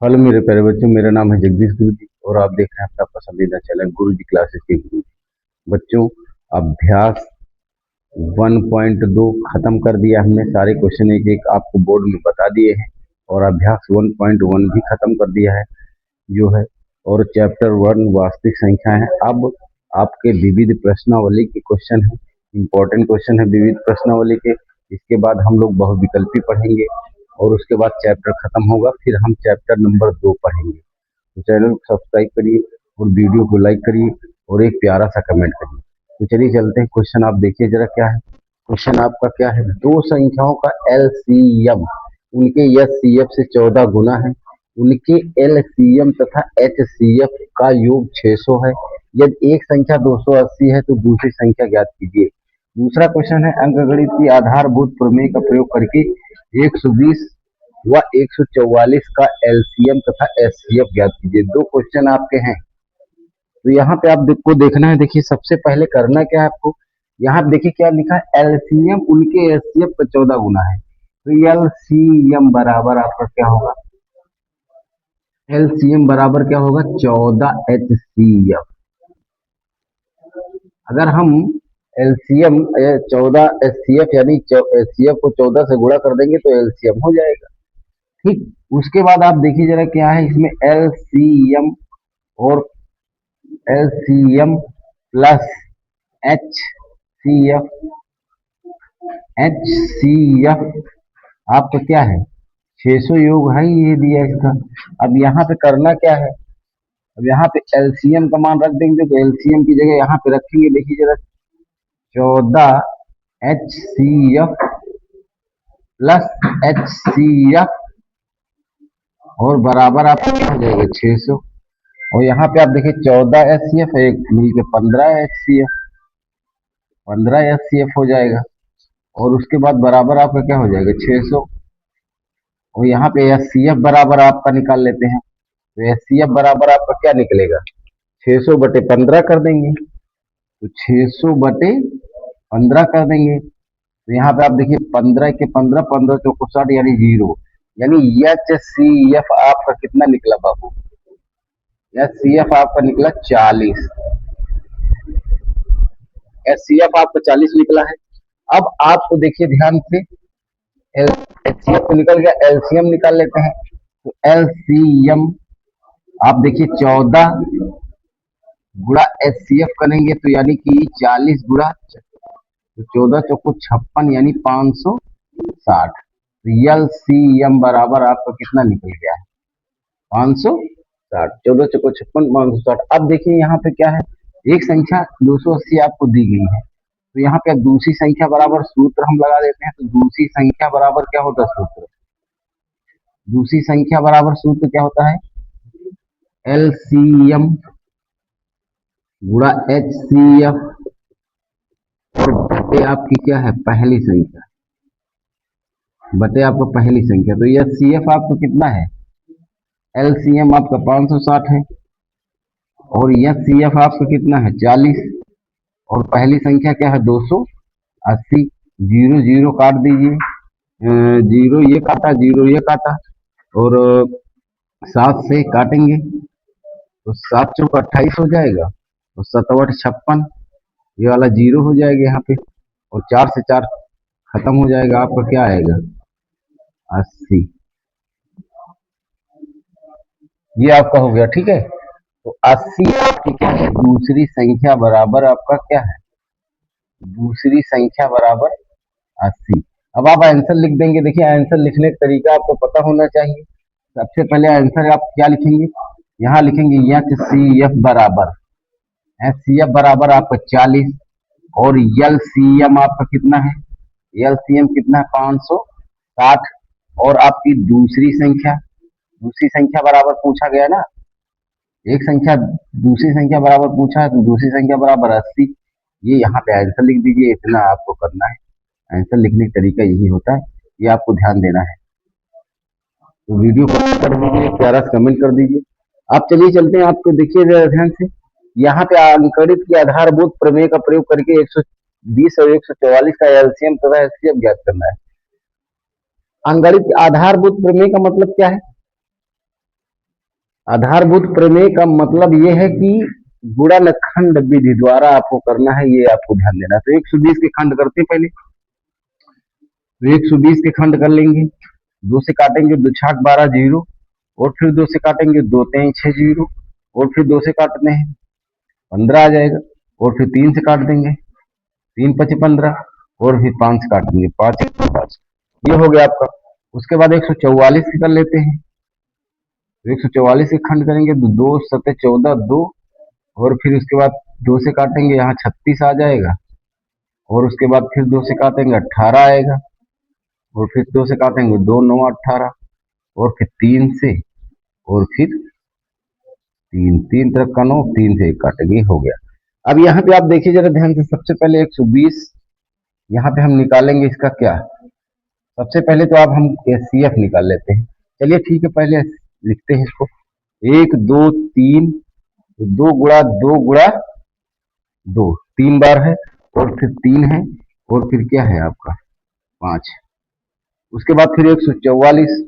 Hello मेरे प्यारे बच्चों, मेरा नाम है जगदीश गुरु जी और आप देख रहे हैं अपना पसंदीदा चैनल गुरु जी क्लासेस के गुरु जी। बच्चों, अभ्यास 1.2 खत्म कर दिया हमने। सारे क्वेश्चन एक एक आपको बोर्ड में बता दिए हैं और अभ्यास 1.1 भी खत्म कर दिया है जो है। और चैप्टर 1 वास्तविक संख्या है। अब आपके विविध प्रश्नावली के क्वेश्चन है, इंपॉर्टेंट क्वेश्चन है विविध प्रश्नावली के। इसके बाद हम लोग बहुविकल्पी पढ़ेंगे और उसके बाद चैप्टर खत्म होगा, फिर हम चैप्टर नंबर 2 पढ़ेंगे। तो चैनल को सब्सक्राइब करिए और वीडियो को लाइक करिए और एक प्यारा सा कमेंट करिए। तो चलिए चलते हैं। क्वेश्चन आप देखिए जरा क्या है। क्वेश्चन आपका क्या है, दो संख्याओं का एलसीएम उनके एचसीएफ से 14 गुना है। उनके एलसीएम तथा एचसीएफ का योग 600 है। यदि एक संख्या 280 है तो दूसरी संख्या ज्ञात कीजिए। दूसरा क्वेश्चन है, अंकगणित की आधारभूत प्रमेय का प्रयोग करके 120 व 144 का एलसीएम तथा एचसीएफ ज्ञात कीजिए। दो क्वेश्चन आपके हैं। तो यहाँ पे आपको देखना है। देखिए सबसे पहले करना क्या है आपको, यहाँ पे देखिए क्या लिखा है, एलसीएम उनके एचसीएफ का 14 गुना है। तो एलसीएम बराबर आपका क्या होगा, एलसीएम बराबर क्या होगा, 14 एचसीएफ। अगर हम एलसीएम 14 एचसीएफ यानी एचसीएफ को 14 से गुणा कर देंगे तो एलसीएम हो जाएगा। ठीक, उसके बाद आप देखिए जरा क्या है इसमें, एलसीएम और एलसीएम प्लस एचसीएफ। एचसीएफ आपका क्या है, 600 योग है, ये दिया इसका। अब यहाँ पे करना क्या है, अब यहाँ पे एलसीएम का मान रख देंगे तो एलसीएम की जगह यहाँ पे रखेंगे। देखिए जरा, 14 एचसीएफ प्लस एचसीएफ और बराबर आपका क्या हो जाएगा, 600। और यहाँ पे आप देखिए 14 एचसीएफ एक मिलके 15 एचसीएफ, 15 एचसीएफ हो जाएगा। और उसके बाद बराबर आपका क्या हो जाएगा, 600। और यहाँ पे एचसीएफ बराबर आपका निकाल लेते हैं। तो एचसीएफ बराबर आपका क्या निकलेगा, 600 बटे 15 कर देंगे। तो 600 बटे 15 कर देंगे। तो यहाँ पे आप देखिए 15 के 15, 15 चौको 60 यानी 0। यानी एचसीएफ आपका कितना निकला बाबू, एचसीएफ आपका निकला 40। एचसीएफ आपका 40 निकला है। अब आपको देखिए ध्यान से, एचसीएफ तो निकल गया, एलसीएम निकाल लेते हैं। तो एलसीएम आप देखिए 14 गुणा एचसीएफ करेंगे तो यानी कि 40 गुणा, तो 14 चौको 56 यानी 560। तो एलसीएम बराबर आपका कितना निकल गया है, 560। 14 चौको 56, 560। अब देखिए यहाँ पे क्या है, एक संख्या 280 आपको दी गई है। तो यहाँ पे दूसरी संख्या बराबर सूत्र हम लगा देते हैं। तो दूसरी संख्या बराबर क्या होता है सूत्र, दूसरी संख्या बराबर सूत्र क्या होता है, एलसीएम गुणा एचसीएफ और बटे आपकी क्या है, पहली संख्या, बटे आपका पहली संख्या। तो यह सीएफ आपका कितना है, एलसीएम आपका 560 है और यह सीएफ आपका कितना है, 40। और पहली संख्या क्या है, 280। जीरो जीरो काट दीजिए, जीरो ये काटा, जीरो ये काटा और 7 से काटेंगे तो 7 चौक 28 हो जाएगा और 7 8 56, ये वाला जीरो हो जाएगा यहाँ पे। और 4 से 4 खत्म हो जाएगा, आपका क्या आएगा, 80। ये आपका हो गया, ठीक है। तो 80 आपकी क्या है, दूसरी संख्या बराबर आपका क्या है, दूसरी संख्या बराबर 80। अब आप आंसर लिख देंगे। देखिए आंसर लिखने का तरीका आपको पता होना चाहिए। सबसे पहले आंसर आप क्या लिखेंगे, यहाँ लिखेंगे एचसीएफ बराबर, एचसीएफ बराबर आपका 40 और एलसीएम आपका कितना है, एलसीएम कितना है, 560। और आपकी दूसरी संख्या, दूसरी संख्या बराबर पूछा गया ना, एक संख्या दूसरी संख्या बराबर पूछा है तो दूसरी संख्या बराबर 80। ये यहाँ पे आंसर लिख दीजिए, इतना आपको करना है। आंसर लिखने का तरीका यही होता है, ये आपको ध्यान देना है। तो वीडियो को कर दीजिए, प्यारा कमेंट कर दीजिए। आप चलिए चलते हैं, आपको देखिए ध्यान से, यहाँ पे अंकगणित की आधारभूत प्रमेय का प्रयोग करके 120 और 144 का एलसीएम तथा एचसीएफ ज्ञात करना है। अंकगणित आधारभूत प्रमेय का मतलब क्या है, आधारभूत प्रमेय का मतलब ये है कि गुणनखंड विधि द्वारा आपको करना है, ये आपको ध्यान देना। तो 120 के खंड करते हैं पहले, तो 120 के खंड कर लेंगे, 2 से काटेंगे, 2 छाक 12 जीरो, और फिर 2 से काटेंगे, 2 तेई 6 जीरो, और फिर 2 से काटते हैं 15 आ जाएगा, और फिर 3 से काट देंगे, 3 पचे 15, और फिर 5 से काट देंगे, 5 5। ये हो गया आपका। उसके बाद 144 कर लेते हैं, तो 144 के खंड करेंगे, तो 2 सते 14 2, और फिर उसके बाद 2 से काटेंगे, यहाँ 36 आ जाएगा, और उसके बाद फिर 2 से काटेंगे 18 आएगा, और फिर 2 से काटेंगे 2 9 18, और फिर 3 से, और फिर 3 तरफ का 9, 3 से 1 काटेंगे, हो गया। अब यहाँ पे आप देखिए जरा ध्यान से, सबसे पहले 120 यहाँ पे हम निकालेंगे इसका क्या। सबसे पहले तो आप हम एचसीएफ निकाल लेते हैं। चलिए ठीक है, पहले लिखते हैं इसको। 1 2 3, 2 गुणा 2 गुणा 2, 3 बार है, और फिर 3 है, और फिर क्या है आपका 5। उसके बाद फिर 144,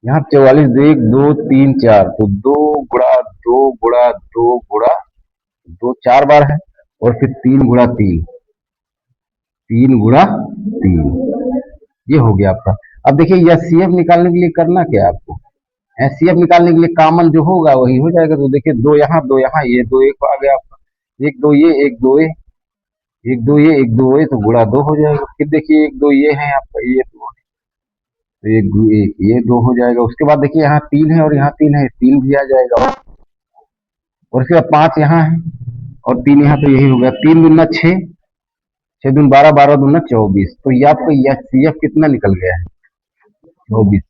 यहाँ 44, 1 2 3 4, तो 2 गुणा 2 गुणा 2 गुणा 2 4 बार है, और फिर 3 गुणा 3, 3 गुणा 3, ये हो गया आपका। अब देखिए एचसीएफ निकालने के लिए करना क्या है आपको। एचसीएफ निकालने के लिए कॉमन जो होगा वही हो जाएगा। तो देखिए 2 यहाँ 2 यहाँ, ये 2 1 आ गया आपका, 1 2 ये 1 2 ये, 1 2 ये 1 2 ये, तो गुणा 2 हो जाएगा। फिर देखिए 1 2 ये है आपका, ये 2, तो 1 2 1 ये 2 हो जाएगा। उसके बाद देखिए यहाँ 3 है और यहाँ 3 है, 3 भी आ जाएगा, और उसके बाद 5 यहाँ है और 3 यहाँ, तो यही हो गया। 3 दूना 6, 6 दून 12, 12 दूना 24, तो ये आपका एचसीएफ कितना निकल गया है 24।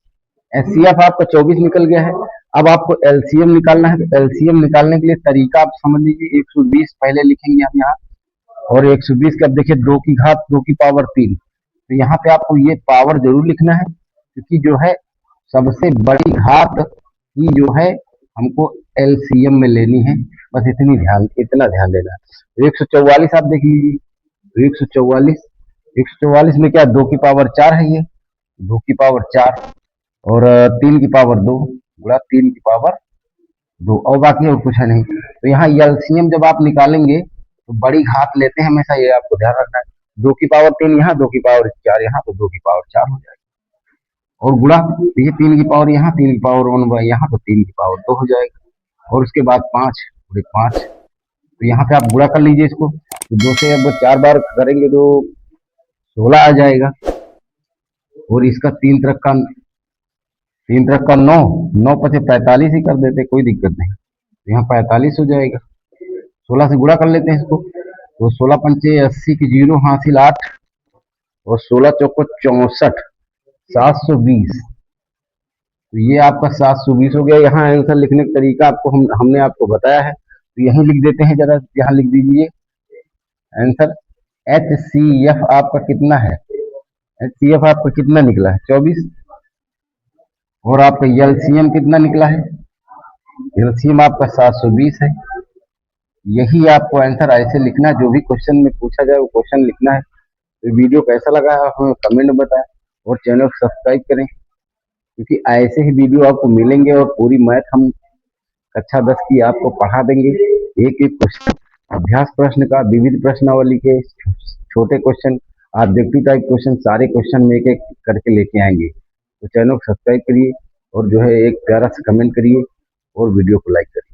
एचसीएफ आपका 24 निकल गया है। अब आपको एलसीएम निकालना है, तो एलसीएम निकालने के लिए तरीका आप समझ लीजिए। 120 पहले लिखेंगे हम यहाँ, और 120 के अब देखिए 2 की घात 2 की पावर 3, तो यहाँ पे आपको ये पावर जरूर लिखना है, क्योंकि जो है सबसे बड़ी घात ही जो है हमको एलसीएम में लेनी है। बस इतना ध्यान देना है। तो 144 आप देख लीजिए, तो 144 में क्या 2 की पावर 4 है, ये 2 की पावर 4, और 3 की पावर 2 गुणा 3 की पावर 2, और बाकी और कुछ है नहीं। तो यहाँ एलसीएम जब आप निकालेंगे तो बड़ी घात लेते हैं हमेशा, ये आपको ध्यान रखना है। 2 की पावर 3 यहाँ, 2 की पावर 4 यहाँ, तो 2 की पावर 4 हो जाएगा, और गुणा ये 3 की पावर यहाँ, 3 की पावर 1 यहाँ, तो 3 की पावर 2 हो जाएगा, और उसके बाद 5 और 5, तो यहाँ पे आप गुणा कर लीजिए इसको। तो 2 से अब 4 बार करेंगे तो 16 आ जाएगा, और इसका 3 तरफ का 9, 9 पचे 45 ही कर देते, कोई दिक्कत नहीं। तो यहाँ 45 हो जाएगा। 16 से गुणा कर लेते हैं इसको, तो 16 पंचे 80 की जीरो हासिल 8, और 16 चौको 64, 720, तो ये आपका 720 हो गया। यहाँ आंसर लिखने का तरीका आपको हमने आपको बताया है, तो यहीं लिख देते हैं, जरा यहाँ लिख दीजिए आंसर। एचसीएफ आपका कितना है, एचसीएफ आपका कितना निकला है 24, और आपका एलसीएम कितना निकला है, एलसीएम आपका 720 है। यही आपको आंसर ऐसे लिखना है, जो भी क्वेश्चन में पूछा जाए वो क्वेश्चन लिखना है। तो वीडियो कैसा लगा है हमें कमेंट में बताएं, और चैनल को सब्सक्राइब करें, क्योंकि ऐसे ही वीडियो आपको मिलेंगे, और पूरी मैथ हम कक्षा 10 की आपको पढ़ा देंगे। एक एक क्वेश्चन, अभ्यास प्रश्न का, विविध प्रश्नावली के छोटे क्वेश्चन, ऑब्जेक्टिव टाइप क्वेश्चन, सारे क्वेश्चन में एक एक करके लेके आएंगे। तो चैनल को सब्सक्राइब करिए, और जो है एक प्यारा सा कमेंट करिए, और वीडियो को लाइक करिए।